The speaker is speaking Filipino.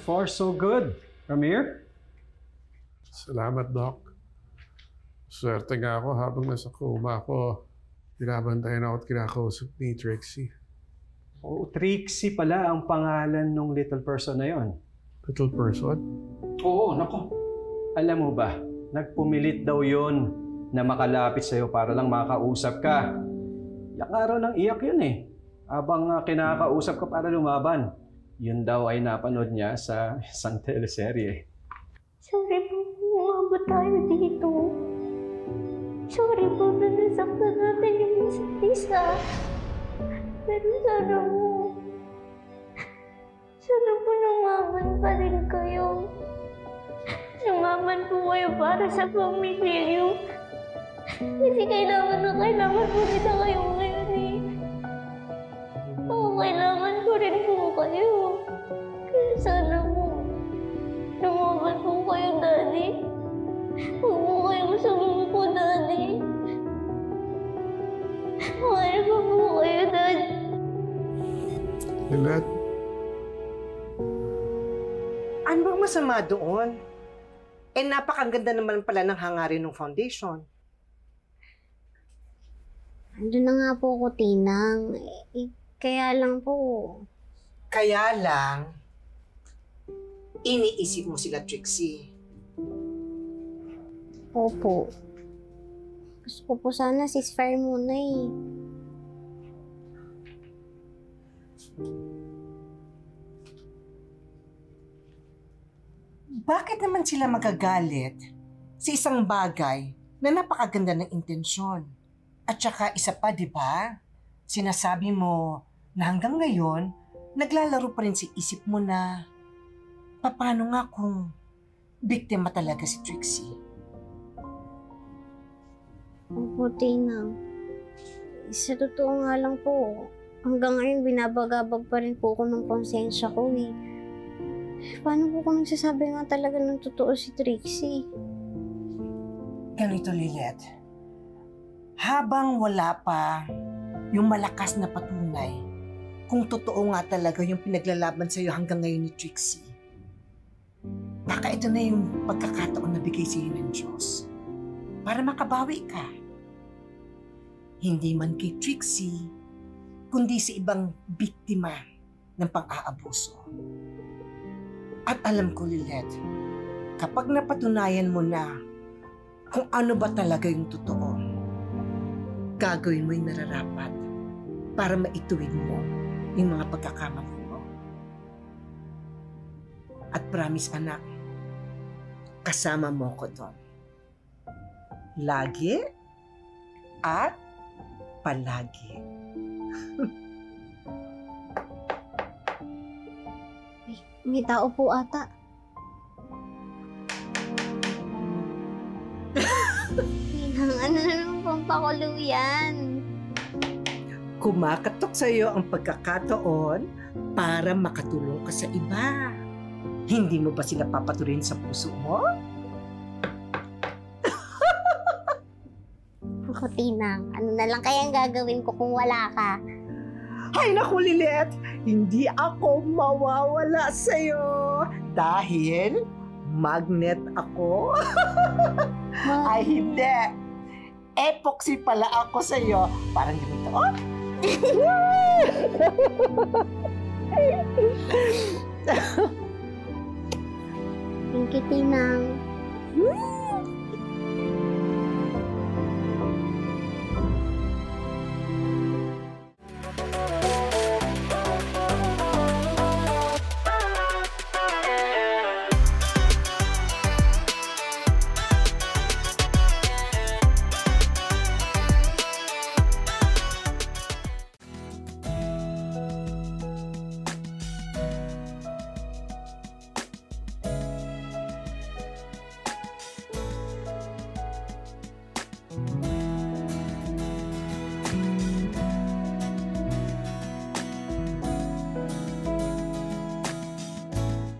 far so good. Ramir? Salamat, Doc. Swerte nga ako habang nasa coma ako. Binabantayan ako at kinakausap ni Trixie. Oh, Trixie pala ang pangalan ng little person na yon. Little person? Oo, nako. Alam mo ba, nagpumilit daw yon na makalapit sa'yo para lang makausap ka. Iyak nga raw ng iyak yun eh. Habang kinakausap ka para lumaban. Yun daw ay napanood niya sa isang teleserye. Sorry po, umabot tayo dito. Sorry po na nasaktan natin yung isa't isa. Pero sana po lumaban pa rin kayo. Lumaban po kayo para sa pamilya niyo. Kasi kailangan po kita kayo ngayon eh. Kailangan ko rin po kayo. Kaya sana po, lumaban po kayo, Daddy. Huwag po kayong sumumpo, Daddy. Mahal ko po kayo, Daddy. Lilet? Ano bang masama doon? Napakaganda naman pala ng hangarin ng foundation. Ando na nga po ako, Tinang. Kaya lang po. Kaya lang, iniisip mo sila, Trixie. Opo. Gusto ko po sana ceasefire muna eh. Bakit naman sila magagalit sa isang bagay na napakaganda ng intensyon? At saka isa pa, di ba? Sinasabi mo na hanggang ngayon, naglalaro pa rin sa isip mo na paano nga kung biktima talaga si Trixie? Opo, Tinang. Sa totoo nga lang po, hanggang ngayon binabagabag pa rin po ako ng konsensya ko eh. Paano po kung nagsasabi nga talaga ng totoo si Trixie? Ganito, Lilet. Habang wala pa yung malakas na patunay kung totoo nga talaga yung pinaglalaban sa'yo hanggang ngayon ni Trixie, baka ito na yung pagkakataon na bigay sa'yo ng Diyos para makabawi ka. Hindi man kay Trixie, kundi sa ibang biktima ng pang-aabuso. At alam ko, Lilet, kapag napatunayan mo na kung ano ba talaga yung totoo, gagawin mo yung nararapat para maituwid mo yung mga pagkakamali mo. At promise, anak, kasama mo ko doon. Lagi at palagi. May tao po ata. Tinang, ano na naman pang pakulo yan? Kumakatok sa'yo ang pagkakataon para makatulong ka sa iba. Hindi mo ba sila papatuloyin sa puso mo? Ako, Tinang, ano na lang kaya ang gagawin ko kung wala ka? Ay naku, Lilet! Hindi ako mawawala sa'yo dahil magnet ako. Ay hindi! Epoxy pala ako sa'yo. Parang ganito, oh! Thank you, Tinang.